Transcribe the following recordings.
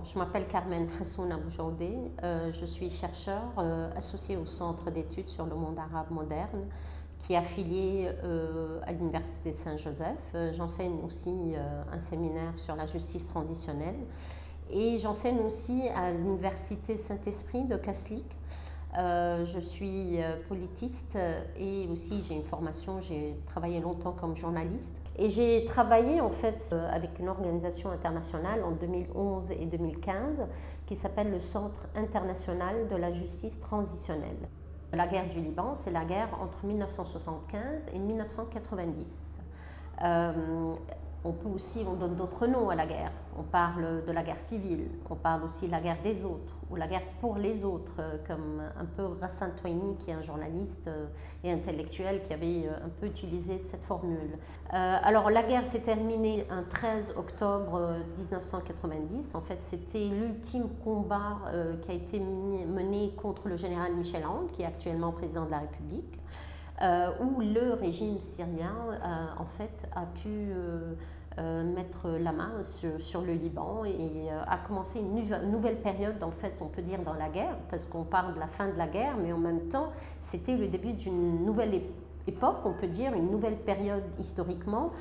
je m'appelle Carmen Hassoun Aboujaoudé, je suis chercheur associée au Centre d'études sur le monde arabe moderne qui est affilié à l'Université Saint-Joseph. J'enseigne aussi un séminaire sur la justice transitionnelle et j'enseigne aussi à l'Université Saint-Esprit de Kaslik. Je suis politiste et aussi j'ai une formation, j'ai travaillé longtemps comme journaliste. Et j'ai travaillé en fait avec une organisation internationale en 2011 et 2015 qui s'appelle le Centre international de la justice transitionnelle. La guerre du Liban, c'est la guerre entre 1975 et 1990. On donne d'autres noms à la guerre. On parle de la guerre civile, on parle aussi de la guerre des autres, ou la guerre pour les autres, comme un peu Ghassan Toini, qui est un journaliste et intellectuel qui avait un peu utilisé cette formule. Alors la guerre s'est terminée un 13 octobre 1990. En fait, c'était l'ultime combat qui a été mené contre le général Michel Aoun, qui est actuellement président de la République. Où le régime syrien en fait a pu mettre la main sur le Liban et a commencé une nouvelle période, en fait, on peut dire, dans la guerre, parce qu'on parle de la fin de la guerre, mais en même temps c'était le début d'une nouvelle époque, on peut dire une nouvelle période historiquement,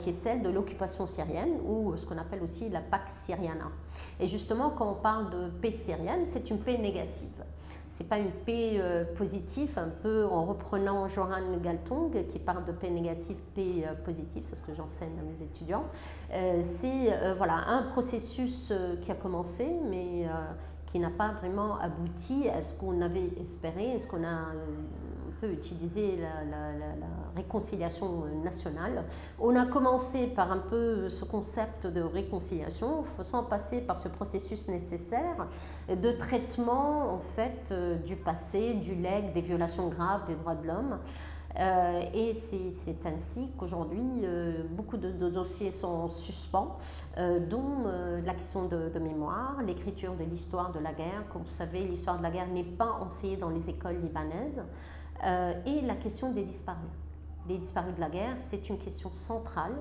qui est celle de l'occupation syrienne, ou ce qu'on appelle aussi la Pax Syriana. Et justement, quand on parle de paix syrienne, c'est une paix négative. Ce n'est pas une paix positive, un peu en reprenant Joran Galtung qui parle de paix négative, paix positive, c'est ce que j'enseigne à mes étudiants. C'est voilà, un processus qui a commencé, mais qui n'a pas vraiment abouti à ce qu'on avait espéré, est-ce qu'on a un peu utilisé la réconciliation nationale. On a commencé par un peu ce concept de réconciliation, sans passer par ce processus nécessaire de traitement en fait du passé, du legs, des violations graves des droits de l'homme. Et c'est ainsi qu'aujourd'hui, beaucoup de dossiers sont en suspens, dont la question de mémoire, l'écriture de l'histoire de la guerre. Comme vous savez, l'histoire de la guerre n'est pas enseignée dans les écoles libanaises, et la question des disparus. Les disparus de la guerre, c'est une question centrale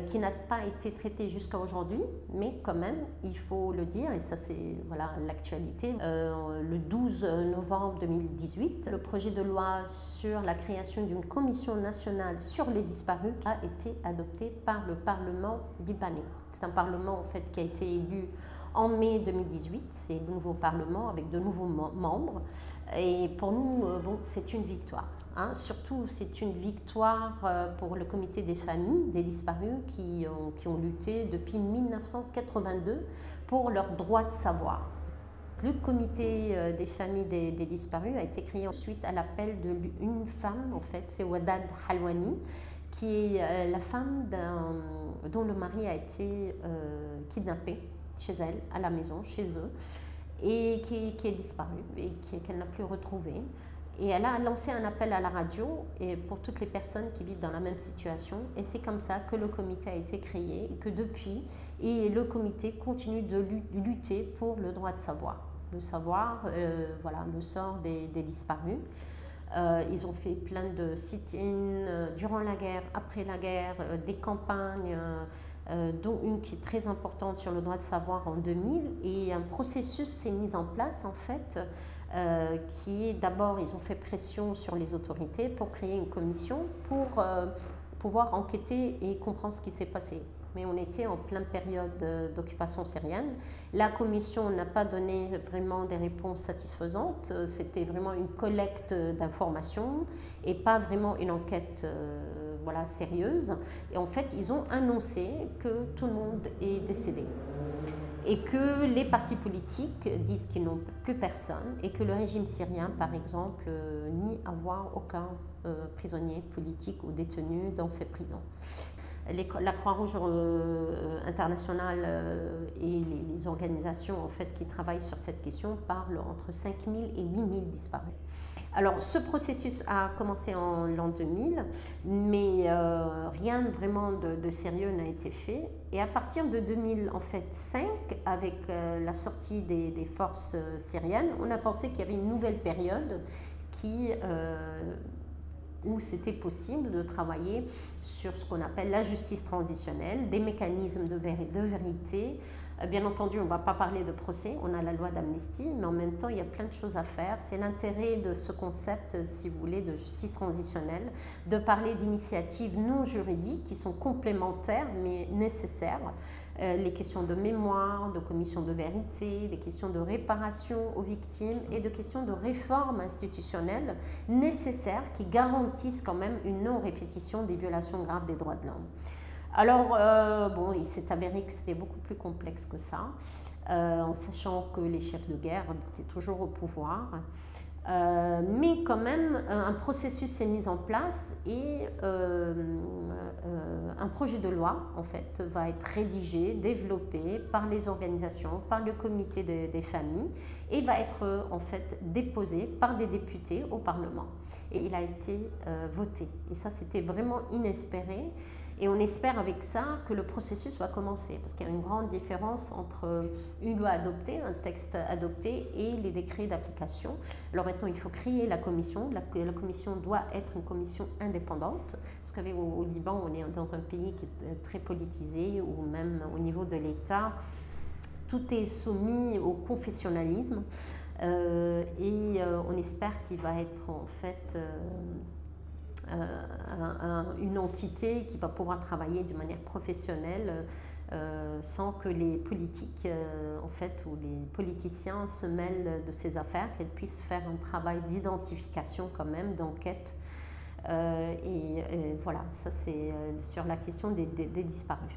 qui n'a pas été traitée jusqu'à aujourd'hui, mais quand même, il faut le dire, et ça c'est voilà, l'actualité. Le 12 novembre 2018, le projet de loi sur la création d'une commission nationale sur les disparus a été adopté par le Parlement libanais. C'est un Parlement en fait, qui a été élu en mai 2018, c'est le nouveau Parlement avec de nouveaux membres. Et pour nous, bon, c'est une victoire. Hein. Surtout, c'est une victoire pour le comité des familles des disparus qui ont lutté depuis 1982 pour leur droit de savoir. Le comité des familles des disparus a été créé suite à l'appel d'une femme, en fait, c'est Wadad Halwani, qui est la femme dont le mari a été kidnappé chez elle, à la maison, chez eux, et qui est disparue et qu'elle n'a plus retrouvé. Et elle a lancé un appel à la radio et pour toutes les personnes qui vivent dans la même situation. Et c'est comme ça que le comité a été créé et que depuis, le comité continue de lutter pour le droit de savoir. Le savoir, voilà, le sort des disparus. Ils ont fait plein de sit-in durant la guerre, après la guerre, des campagnes, dont une qui est très importante sur le droit de savoir en 2000. Et un processus s'est mis en place en fait, qui est d'abord, ils ont fait pression sur les autorités pour créer une commission pour pouvoir enquêter et comprendre ce qui s'est passé. Mais on était en pleine période d'occupation syrienne. La commission n'a pas donné vraiment des réponses satisfaisantes. C'était vraiment une collecte d'informations et pas vraiment une enquête voilà, sérieuse. Et en fait, ils ont annoncé que tout le monde est décédé. Et que les partis politiques disent qu'ils n'ont plus personne et que le régime syrien, par exemple, nie avoir aucun prisonnier politique ou détenu dans ses prisons. La Croix-Rouge internationale et les organisations en fait, qui travaillent sur cette question parlent entre 5 000 et 8 000 disparus. Alors ce processus a commencé en l'an 2000, mais rien vraiment de sérieux n'a été fait. Et à partir de 2005, avec la sortie des forces syriennes, on a pensé qu'il y avait une nouvelle période où c'était possible de travailler sur ce qu'on appelle la justice transitionnelle, des mécanismes de vérité, Bien entendu, on ne va pas parler de procès, on a la loi d'amnistie, mais en même temps, il y a plein de choses à faire. C'est l'intérêt de ce concept, si vous voulez, de justice transitionnelle, de parler d'initiatives non juridiques qui sont complémentaires mais nécessaires. Les questions de mémoire, de commission de vérité, des questions de réparation aux victimes et de questions de réforme institutionnelle nécessaires qui garantissent quand même une non-répétition des violations graves des droits de l'homme. Alors, bon, il s'est avéré que c'était beaucoup plus complexe que ça, en sachant que les chefs de guerre étaient toujours au pouvoir. Mais quand même, un processus s'est mis en place et un projet de loi, en fait, va être rédigé, développé par les organisations, par le comité des familles et va être, en fait, déposé par des députés au Parlement. Et il a été voté. Et ça, c'était vraiment inespéré. Et on espère avec ça que le processus va commencer, parce qu'il y a une grande différence entre une loi adoptée, un texte adopté, et les décrets d'application. Alors maintenant, il faut créer la commission. La commission doit être une commission indépendante, parce qu'au Liban, on est dans un pays qui est très politisé, ou même au niveau de l'État, tout est soumis au confessionnalisme. On espère qu'il va être en fait... une entité qui va pouvoir travailler de manière professionnelle sans que les politiques en fait, ou les politiciens se mêlent de ces affaires, qu'elles puissent faire un travail d'identification quand même, d'enquête. Et voilà, ça c'est sur la question des disparus.